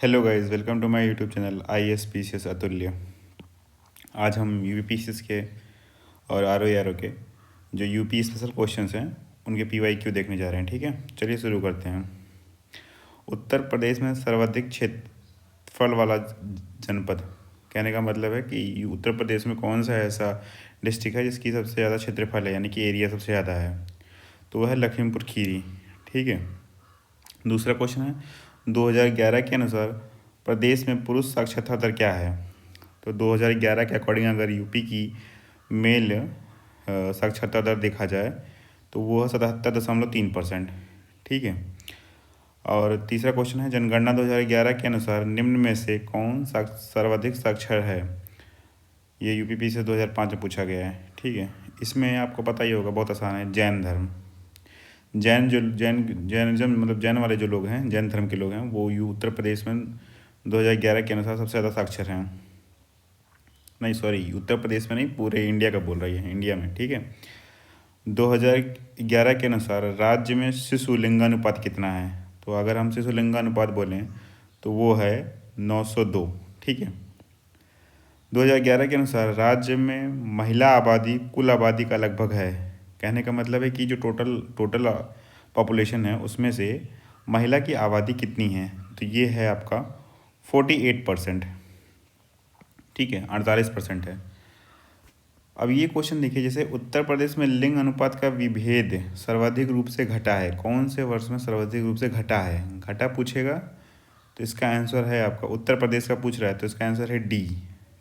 Hello guys, welcome to my YouTube channel I S P C S Atulya. आज हम U P C S के और are O A R ओ के जो U P special questions हैं उनके पी वाई क्यू देखने जा रहे हैं। ठीक है, चलिए शुरू करते हैं। उत्तर प्रदेश में सर्वाधिक क्षेत्रफल वाला जनपद, कहने का मतलब है कि उत्तर प्रदेश में कौन सा ऐसा डिस्ट्रिक्ट है जिसकी सबसे ज़्यादा क्षेत्रफल है, यानी कि एरिया सबसे ज़्यादा है, तो वह है लखीमपुर खीरी। ठीक है। दूसरा क्वेश्चन है, 2011 के अनुसार प्रदेश में पुरुष साक्षरता दर क्या है? तो 2011 के अकॉर्डिंग अगर यूपी की मेल साक्षरता दर देखा जाए तो वो है 77.3%। ठीक है। और तीसरा क्वेश्चन है, जनगणना 2011 के अनुसार निम्न में से कौन सर्वाधिक साक्षर है? ये यूपी से 2005 में पूछा गया है। ठीक है। इसमें आपको पता ही होगा, बहुत आसान है, जैन धर्म। जैनिज्म मतलब जैन वाले जो लोग हैं, जैन धर्म के लोग हैं, वो उत्तर प्रदेश में 2011 के अनुसार सबसे ज़्यादा साक्षर हैं। नहीं सॉरी, उत्तर प्रदेश में नहीं, पूरे इंडिया का बोल रही है, इंडिया में। ठीक है। 2011 के अनुसार राज्य में शिशु लिंगानुपात कितना है? तो अगर हम शिशु लिंगानुपात बोलें तो वो है 902। ठीक है। 2011 के अनुसार राज्य में महिला आबादी कुल आबादी का लगभग है, कहने का मतलब है कि जो टोटल टोटल पॉपुलेशन है उसमें से महिला की आबादी कितनी है, तो ये है आपका 48%। ठीक है, 48% है। अब ये क्वेश्चन देखिए, जैसे उत्तर प्रदेश में लिंग अनुपात का विभेद सर्वाधिक रूप से घटा है, कौन से वर्ष में सर्वाधिक रूप से घटा है? घटा पूछेगा तो इसका आंसर है आपका, उत्तर प्रदेश का पूछ रहा है तो इसका आंसर है डी।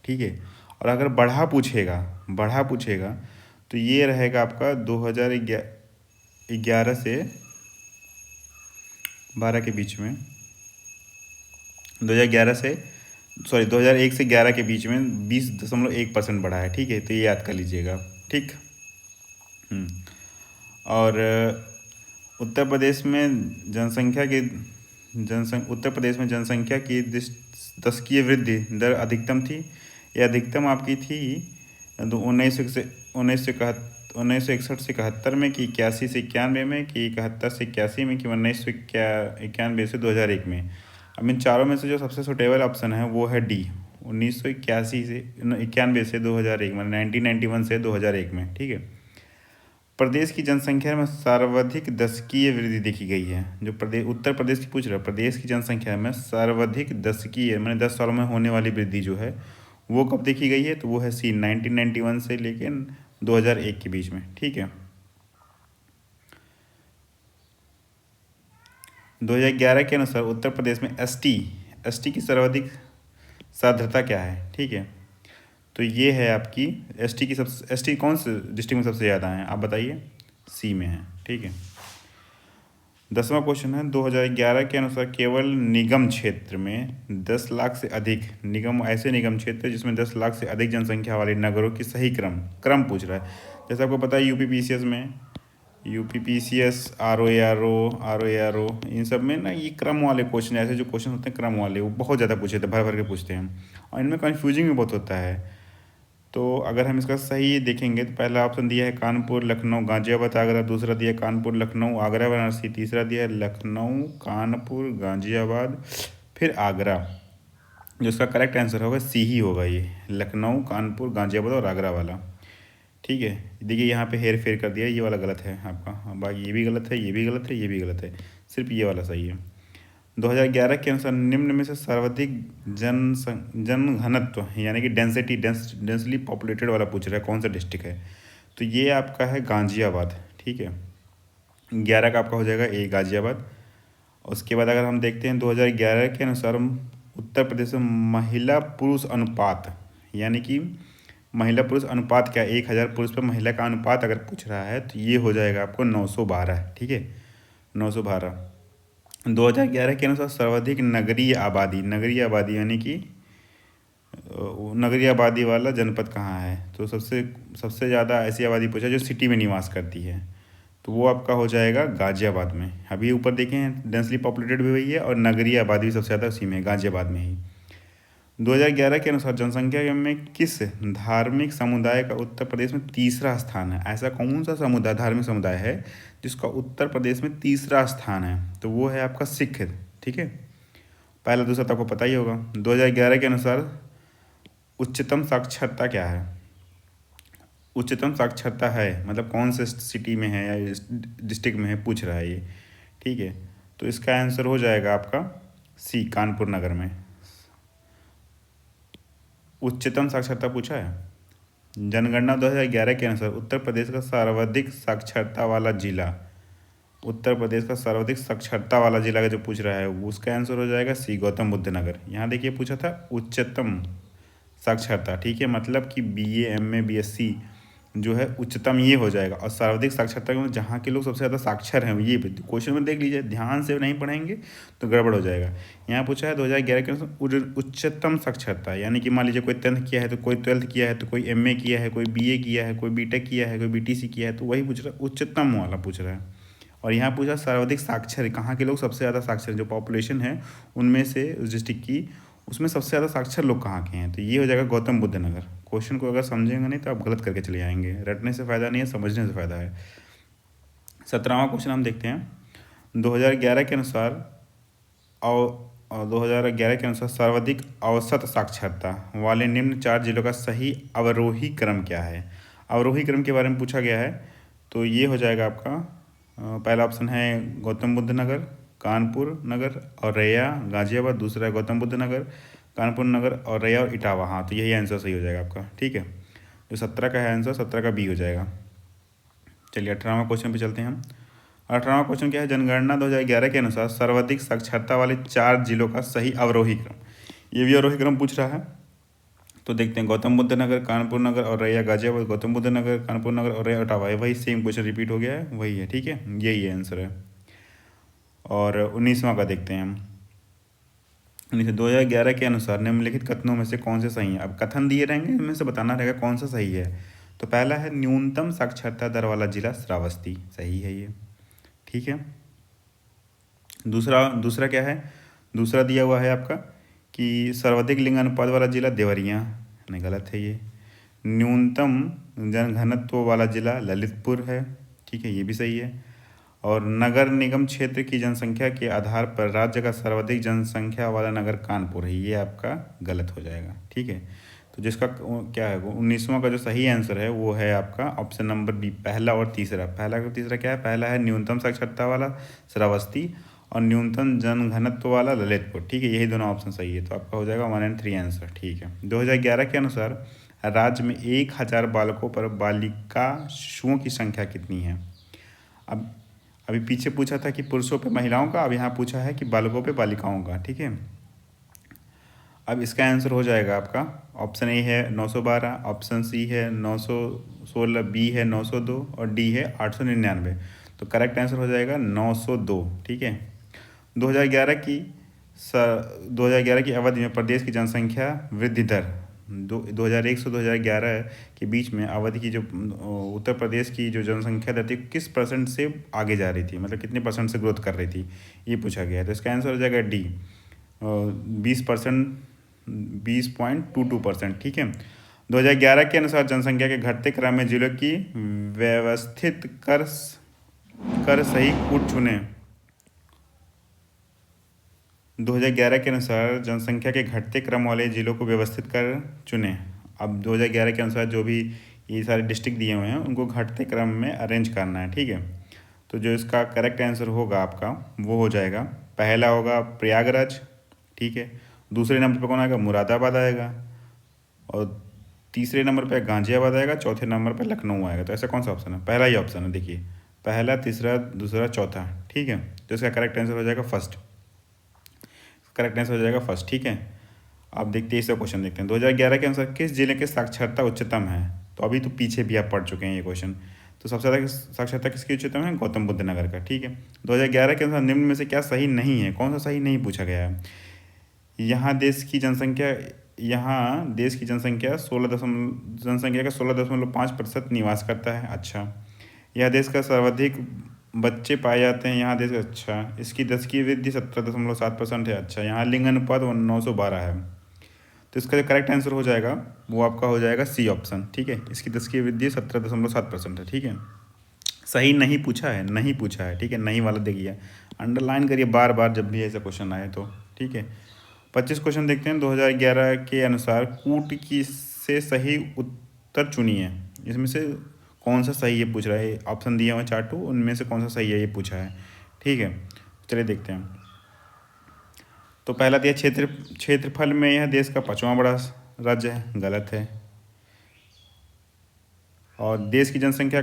ठीक है। और अगर बढ़ा पूछेगा तो ये रहेगा आपका 2011 से 12 के बीच में, 2011 से सॉरी 2001 से 11 के बीच में 20.1% बढ़ा है। ठीक है, तो ये याद कर लीजिएगा। ठीक। और उत्तर प्रदेश में जनसंख्या की दशकीय वृद्धि दर अधिकतम थी। ये अधिकतम आपकी थी 1961 में, कि 81 से 91 में, कि 71 से 81 में, कि 1991 से 2001 में। अब इन चारों में से जो सबसे सुटेबल ऑप्शन है वो है डी, 1981 से 91 से 2001, मतलब 1991 से 2001 में। ठीक है। प्रदेश की जनसंख्या में सर्वाधिक दशकीय वृद्धि देखी गई है। जो उत्तर प्रदेश की पूछ रहा है, प्रदेश की जनसंख्या में सर्वाधिक दशकीय मैंने 10 सालों में होने वाली वृद्धि जो है वो कब देखी गई है, तो वो है सी, 1991 से लेकिन 2001 के बीच में। ठीक है। 2011 के अनुसार उत्तर प्रदेश में एसटी की सर्वाधिक साक्षरता क्या है? ठीक है, तो ये है आपकी एसटी कौन से डिस्ट्रिक्ट में सबसे ज़्यादा है, आप बताइए? सी में है। ठीक है। 10वां क्वेश्चन है, 2011 के अनुसार केवल निगम क्षेत्र में 10 लाख से अधिक ऐसे निगम क्षेत्र जिसमें 10 लाख से अधिक जनसंख्या वाले नगरों की सही क्रम पूछ रहा है। जैसे आपको पता है UP P C S R O A R O इन सब में ना ये क्रम वाले क्वेश्चन, ऐसे जो क्वेश्चन होते हैं क्रम वाले, वो बहुत ज़्यादा पूछे थे, भर भर के पूछते हैं और इनमें कन्फ्यूजिंग भी बहुत होता है। तो अगर हम इसका सही देखेंगे तो पहला ऑप्शन दिया है कानपुर लखनऊ गाज़ियाबाद आगरा, दूसरा दिया है कानपुर लखनऊ आगरा वाराणसी, तीसरा दिया है लखनऊ कानपुर गाज़ियाबाद फिर आगरा। जो इसका करेक्ट आंसर होगा सी ही होगा, ये लखनऊ कानपुर गाज़ियाबाद और आगरा वाला। ठीक है। देखिए यहाँ पे हेर फेर कर दिया, ये वाला गलत है आपका, बाकी ये भी गलत है, ये भी गलत है, ये भी गलत है, सिर्फ ये वाला सही है। 2011 के अनुसार निम्न में से सर्वाधिक जनघनत्व यानी कि डेंसली पॉपुलेटेड वाला पूछ रहा है, कौन सा डिस्ट्रिक्ट है? तो ये आपका है गाज़ियाबाद। ठीक है। 11 का आपका हो जाएगा ए गाज़ियाबाद। उसके बाद अगर हम देखते हैं 2011 के अनुसार उत्तर प्रदेश में महिला पुरुष अनुपात, यानी कि महिला पुरुष अनुपात क्या है, 1000 पुरुष पर महिला का अनुपात अगर पूछ रहा है तो ये हो जाएगा आपको 912। ठीक है, 912। 2011 के अनुसार सर्वाधिक नगरीय आबादी यानी कि नगरीय आबादी वाला जनपद कहाँ है? तो सबसे ज़्यादा ऐसी आबादी पूछा जो सिटी में निवास करती है, तो वो आपका हो जाएगा गाज़ियाबाद में। अभी ऊपर देखें डेंसली पॉपुलेटेड भी वही है और नगरीय आबादी भी सबसे ज़्यादा उसी में, गाज़ियाबाद में ही। 2011 के अनुसार जनसंख्या में किस धार्मिक समुदाय का उत्तर प्रदेश में तीसरा स्थान है? ऐसा कौन सा धार्मिक समुदाय है जिसका उत्तर प्रदेश में तीसरा स्थान है? तो वो है आपका सिख। ठीक है। पहला दूसरा तो आपको पता ही होगा। 2011 के अनुसार उच्चतम साक्षरता क्या है? उच्चतम साक्षरता है मतलब कौन से सिटी में है या डिस्ट्रिक्ट में है पूछ रहा है ये, ठीक है। तो इसका आंसर हो जाएगा आपका सी, कानपुर नगर में उच्चतम साक्षरता पूछा है। जनगणना 2011 के अनुसार उत्तर प्रदेश का सर्वाधिक साक्षरता वाला जिला, उत्तर प्रदेश का सर्वाधिक साक्षरता वाला जिला का जो पूछ रहा है उसका आंसर हो जाएगा सी, गौतम बुद्ध नगर। यहाँ देखिए पूछा था उच्चतम साक्षरता, ठीक है, मतलब कि BA MA BSc जो है उच्चतम ये हो जाएगा। और सर्वाधिक साक्षरता में जहाँ के लोग सबसे ज़्यादा साक्षर हैं ये क्वेश्चन में देख लीजिए, ध्यान से नहीं पढ़ेंगे तो गड़बड़ हो जाएगा। यहाँ पूछा है 2011 के अनुसार उच्चतम साक्षरता, यानी कि मान लीजिए कोई 10th किया है तो कोई 12th किया है तो कोई MA किया है, कोई BA किया है, कोई BTech किया है, कोई BTC किया है, तो वही पूछ रहा है, उच्चतम वाला पूछ रहा है। और यहाँ पूछा सर्वाधिक साक्षर, कहाँ के लोग सबसे ज़्यादा साक्षर, जो पॉपुलेशन है उनमें से उस डिस्ट्रिक्ट की, उसमें सबसे ज़्यादा साक्षर लोग कहाँ के हैं, तो ये हो जाएगा गौतम बुद्ध नगर। क्वेश्चन को अगर समझेंगे नहीं तो आप गलत करके चले जाएंगे, रटने से फ़ायदा नहीं है, समझने से फ़ायदा है। 17वां क्वेश्चन हम देखते हैं। 2011 के अनुसार 2011 के अनुसार सर्वाधिक औसत साक्षरता वाले निम्न 4 जिलों का सही अवरोही क्रम क्या है? अवरोही क्रम के बारे में पूछा गया है, तो ये हो जाएगा आपका पहला ऑप्शन है गौतम बुद्ध नगर, कानपुर नगर, औरैया, गाजियाबाद। दूसरा है गौतम बुद्ध नगर, कानपुर नगर, औरैया और इटावा। हाँ, तो यही आंसर सही हो जाएगा आपका, ठीक है। जो 17 का है आंसर, 17 का बी हो जाएगा। चलिए 18वां क्वेश्चन पे चलते हैं हम। 18वां क्वेश्चन क्या है? जनगणना 2011 के अनुसार सर्वाधिक साक्षरता वाले 4 जिलों का सही अवरोही क्रम, ये भी अवरोही क्रम पूछ रहा है। तो देखते हैं, गौतम बुद्ध नगर, कानपुर नगर, औरैया, गाजियाबाद, गौतम बुद्ध नगर, कानपुर नगर, औरैया, इटावा। वही सेम क्वेश्चन रिपीट हो गया है, वही है, ठीक है, यही है आंसर है। और 19वां का देखते हैं हम। 2011 के अनुसार निम्नलिखित कथनों में से कौन से सही है? अब कथन दिए रहेंगे, इनमें से बताना रहेगा कौन सा सही है। तो पहला है न्यूनतम साक्षरता दर वाला जिला श्रावस्ती, सही है ये, ठीक है। दूसरा क्या है? दूसरा दिया हुआ है आपका कि सर्वाधिक लिंग अनुपात वाला जिला देवरिया, नहीं, गलत है ये। न्यूनतम जनघनत्व वाला जिला ललितपुर है, ठीक है, ये भी सही है। और नगर निगम क्षेत्र की जनसंख्या के आधार पर राज्य का सर्वाधिक जनसंख्या वाला नगर कानपुर है, ये आपका गलत हो जाएगा, ठीक है। तो जिसका क्या है, 19वां का जो सही आंसर है वो है आपका ऑप्शन नंबर बी, पहला और तीसरा। पहला और तीसरा क्या है? पहला है न्यूनतम साक्षरता वाला श्रावस्ती और न्यूनतम जनघनत्व वाला ललितपुर, ठीक है, यही दोनों ऑप्शन सही है। तो आपका हो जाएगा 1 और 3 आंसर, ठीक है। 2011 के अनुसार राज्य में 1000 बालकों पर बालिका शिशुओं की संख्या कितनी है? अब अभी पीछे पूछा था कि पुरुषों पे महिलाओं का, अब यहाँ पूछा है कि बालकों पे बालिकाओं का, ठीक है। अब इसका आंसर हो जाएगा आपका ऑप्शन ए है 912, ऑप्शन सी है 916, बी है 902 और डी है 899। तो करेक्ट आंसर हो जाएगा 902, ठीक है। 2011 की 2011 की अवधि में प्रदेश की जनसंख्या वृद्धि दर 2001 से 2011 के बीच में अवधि की जो उत्तर प्रदेश की जो जनसंख्या दर थी किस परसेंट से आगे जा रही थी, मतलब कितने परसेंट से ग्रोथ कर रही थी, ये पूछा गया है। तो इसका आंसर हो जाएगा डी, 20%, 20.22%, ठीक है। 2011 के अनुसार जनसंख्या के घटते क्रम में जिलों की व्यवस्थित कर सही कूट चुने। 2011 के अनुसार जनसंख्या के घटते क्रम वाले जिलों को व्यवस्थित कर चुने। अब 2011 के अनुसार जो भी ये सारे डिस्ट्रिक्ट दिए हुए हैं उनको घटते क्रम में अरेंज करना है, ठीक है। तो जो इसका करेक्ट आंसर होगा आपका वो हो जाएगा, पहला होगा प्रयागराज, ठीक है। दूसरे नंबर पर कौन आएगा? मुरादाबाद आएगा। और तीसरे नंबर पर गाजियाबाद आएगा। चौथे नंबर पर लखनऊ आएगा। तो ऐसा कौन सा ऑप्शन है? पहला ही ऑप्शन है, देखिए, पहला, तीसरा, दूसरा, चौथा, ठीक है। तो इसका करेक्ट आंसर हो जाएगा फर्स्ट, करेक्ट आंसर हो जाएगा फर्स्ट, ठीक है। अब देखते हैं इसका क्वेश्चन, देखते हैं 2011 के अनुसार किस जिले की साक्षरता उच्चतम है? तो अभी तो पीछे भी आप पढ़ चुके हैं ये क्वेश्चन। तो सबसे ज़्यादा साक्षरता किसकी उच्चतम है? गौतम बुद्ध नगर का, ठीक है। 2011 के अनुसार निम्न में से क्या सही नहीं है? कौन सा सही नहीं पूछा गया है? यहाँ देश की जनसंख्या 16.5% निवास करता है, अच्छा। यह देश का सर्वाधिक बच्चे पाए जाते हैं, यहाँ देश, अच्छा। इसकी 10 की वृद्धि 17.7% है, अच्छा। यहाँ लिंग अनुपात 912 है। तो इसका जो करेक्ट आंसर हो जाएगा वो आपका हो जाएगा सी ऑप्शन, ठीक है। इसकी 10 की वृद्धि 17.7% है, ठीक है। सही नहीं पूछा है, नहीं पूछा है, ठीक है, नहीं वाला देखिए, अंडरलाइन करिए बार बार जब भी ऐसा क्वेश्चन आए तो, ठीक है। ठीक है। 25 क्वेश्चन देखते हैं। 2011 के अनुसार कूट की से सही उत्तर चुनिए। इसमें से कौन सा सही है पूछ रहा है। ऑप्शन दिया हुआ चार्ट 2, उनमें से कौन सा सही है ये पूछा है। ठीक है, चलिए देखते हैं। तो पहला दिया क्षेत्रफल में यह देश का 5वां बड़ा राज्य है, गलत है। और देश की जनसंख्या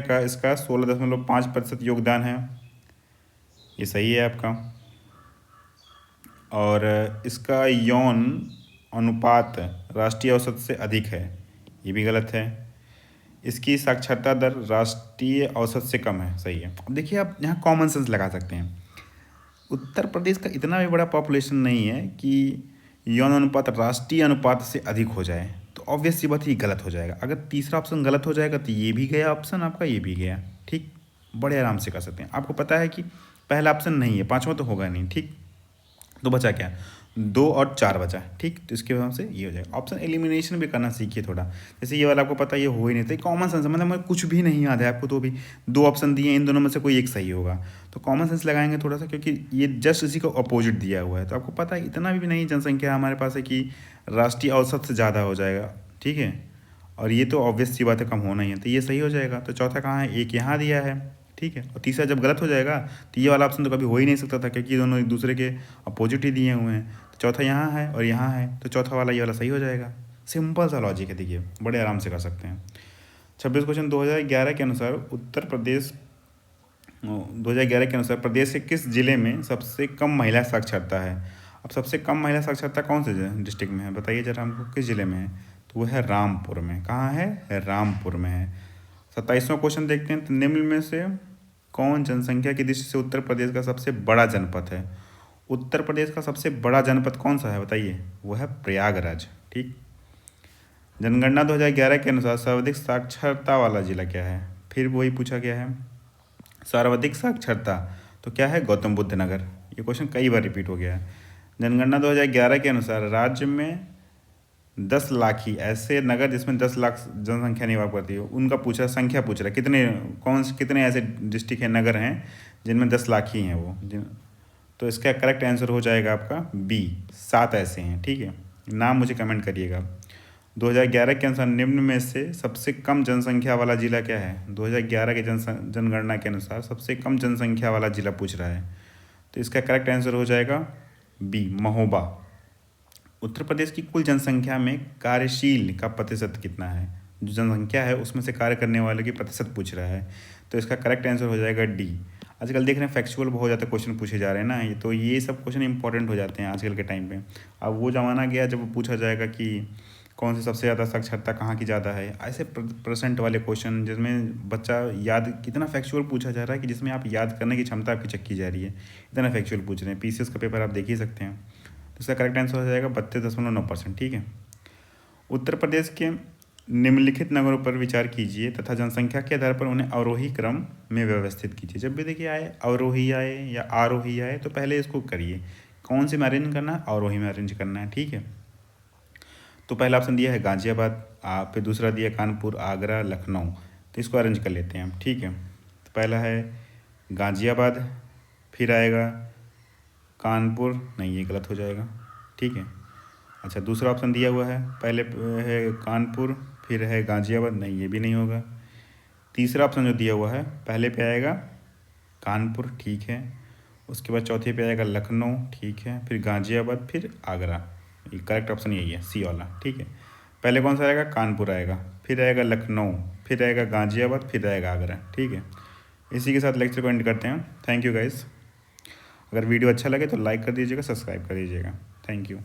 का इसका 16.5% योगदान है, ये सही है आपका। और इसका यौन अनुपात राष्ट्रीय औसत से अधिक है, ये भी गलत है। इसकी साक्षरता दर राष्ट्रीय औसत से कम है, सही है। अब देखिए, आप यहाँ कॉमन सेंस लगा सकते हैं। उत्तर प्रदेश का इतना भी बड़ा पॉपुलेशन नहीं है कि यौन अनुपात राष्ट्रीय अनुपात से अधिक हो जाए, तो ऑब्वियस सी बात ये गलत हो जाएगा। अगर तीसरा ऑप्शन गलत हो जाएगा तो ये भी गया ऑप्शन आपका, ये भी गया। ठीक, बड़े आराम से कर सकते हैं। आपको पता है कि पहला ऑप्शन नहीं है, 5वां तो होगा नहीं। ठीक, तो बचा क्या, 2 और 4 बचा। ठीक, तो इसके वजह से ये हो जाएगा। ऑप्शन एलिमिनेशन भी करना सीखिए थोड़ा। जैसे ये वाला आपको पता है ये हो ही नहीं था, कॉमन सेंस मतलब कुछ भी नहीं याद है आपको, तो भी 2 ऑप्शन दिए, इन दोनों में से कोई एक सही होगा। तो कॉमन सेंस लगाएंगे थोड़ा सा, क्योंकि ये जस्ट इसी को अपोजिट दिया हुआ है। तो आपको पता है इतना भी नहीं जनसंख्या हमारे पास है कि राष्ट्रीय औसत से ज़्यादा हो जाएगा। ठीक है, और ये तो ऑब्वियस सी बात है, कम होना ही है, तो ये सही हो जाएगा। तो चौथा कहाँ है, एक यहाँ दिया है। ठीक है, और तीसरा जब गलत हो जाएगा तो ये वाला ऑप्शन तो कभी हो ही नहीं सकता था, क्योंकि दोनों एक दूसरे के अपोजिट ही दिए हुए हैं। तो चौथा यहाँ है और यहाँ है, तो चौथा वाला ये वाला सही हो जाएगा। सिंपल सा लॉजिक है, देखिए बड़े आराम से कर सकते हैं। 26 क्वेश्चन। 2011 के अनुसार प्रदेश के किस जिले में सबसे कम महिला साक्षरता है। अब सबसे कम महिला साक्षरता कौन से डिस्ट्रिक्ट में है, बताइए जरा हमको, किस जिले में है। तो वो है रामपुर में। कहाँ है, रामपुर में है। 27वां क्वेश्चन देखते हैं। तो निम्न में से कौन जनसंख्या की दृष्टि से उत्तर प्रदेश का सबसे बड़ा जनपद है। उत्तर प्रदेश का सबसे बड़ा जनपद कौन सा है, बताइए। वो है प्रयागराज। ठीक, जनगणना 2011 के अनुसार सर्वाधिक साक्षरता वाला जिला क्या है। फिर वही पूछा गया है, सर्वाधिक साक्षरता तो क्या है, गौतम बुद्ध नगर। ये क्वेश्चन कई बार रिपीट हो गया है। जनगणना 2011 के अनुसार राज्य में 10 लाख ही ऐसे नगर जिसमें 10 लाख जनसंख्या नहीं हुआ करती हो, उनका पूछा, संख्या पूछ रहा है, कितने ऐसे डिस्ट्रिक्ट हैं, नगर हैं जिनमें 10 लाख ही हैं वो तो इसका करेक्ट आंसर हो जाएगा आपका बी, 7 ऐसे हैं। ठीक है, नाम मुझे कमेंट करिएगा। 2011 के अनुसार निम्न में से सबसे कम जनसंख्या वाला जिला क्या है। 2011 के जनगणना के अनुसार सबसे कम जनसंख्या वाला जिला पूछ रहा है, तो इसका करेक्ट आंसर हो जाएगा बी, महोबा। उत्तर प्रदेश की कुल जनसंख्या में कार्यशील का प्रतिशत कितना है, जो जनसंख्या है उसमें से कार्य करने वालों की प्रतिशत पूछ रहा है, तो इसका करेक्ट आंसर हो जाएगा डी। आजकल देख रहे हैं फैक्चुअल बहुत ज़्यादा क्वेश्चन पूछे जा रहे हैं ना, तो ये सब क्वेश्चन इंपॉर्टेंट हो जाते हैं आजकल के टाइम पे। अब वो ज़माना गया जब पूछा जाएगा कि कौन सी सबसे ज़्यादा साक्षरता कहाँ की ज़्यादा है, ऐसे परसेंट वाले क्वेश्चन जिसमें बच्चा याद, कितना फैक्चुअल पूछा जा रहा है कि जिसमें आप याद करने की क्षमता आपकी चेक की जा रही है, इतना फैक्चुअल पूछ रहे हैं। पीसीएस का पेपर आप देख ही सकते हैं। तो इसका करेक्ट आंसर हो जाएगा 32.9%। ठीक है, उत्तर प्रदेश के निम्नलिखित नगरों पर विचार कीजिए तथा जनसंख्या के आधार पर उन्हें अवरोही क्रम में व्यवस्थित कीजिए। जब भी देखिए आए, अवरोही आए या आरोही आए, तो पहले इसको करिए, कौन से में अरेंज करना है, अवरोही में अरेंज करना है। ठीक है, तो पहला ऑप्शन दिया है गाजियाबाद, फिर दूसरा दिया कानपुर, आगरा, लखनऊ। तो इसको अरेंज कर लेते हैं हम। ठीक है, तो पहला है गाजियाबाद, फिर आएगा कानपुर, नहीं ये गलत हो जाएगा। ठीक है, अच्छा दूसरा ऑप्शन दिया हुआ है, पहले है कानपुर, फिर है गाजियाबाद, नहीं ये भी नहीं होगा। तीसरा ऑप्शन जो दिया हुआ है, पहले पे आएगा कानपुर, ठीक है, उसके बाद चौथे पे आएगा लखनऊ, ठीक है, फिर गाजियाबाद, फिर आगरा। ये करेक्ट ऑप्शन यही है, सी वाला। ठीक है, पहले कौन सा आएगा, कानपुर आएगा, फिर आएगा लखनऊ, फिर आएगा गाजियाबाद, फिर आएगा आगरा। ठीक है, इसी के साथ लेक्चर को एंड करते हैं। Thank you guys. अगर वीडियो अच्छा लगे तो लाइक कर दीजिएगा, सब्सक्राइब कर दीजिएगा। Thank you.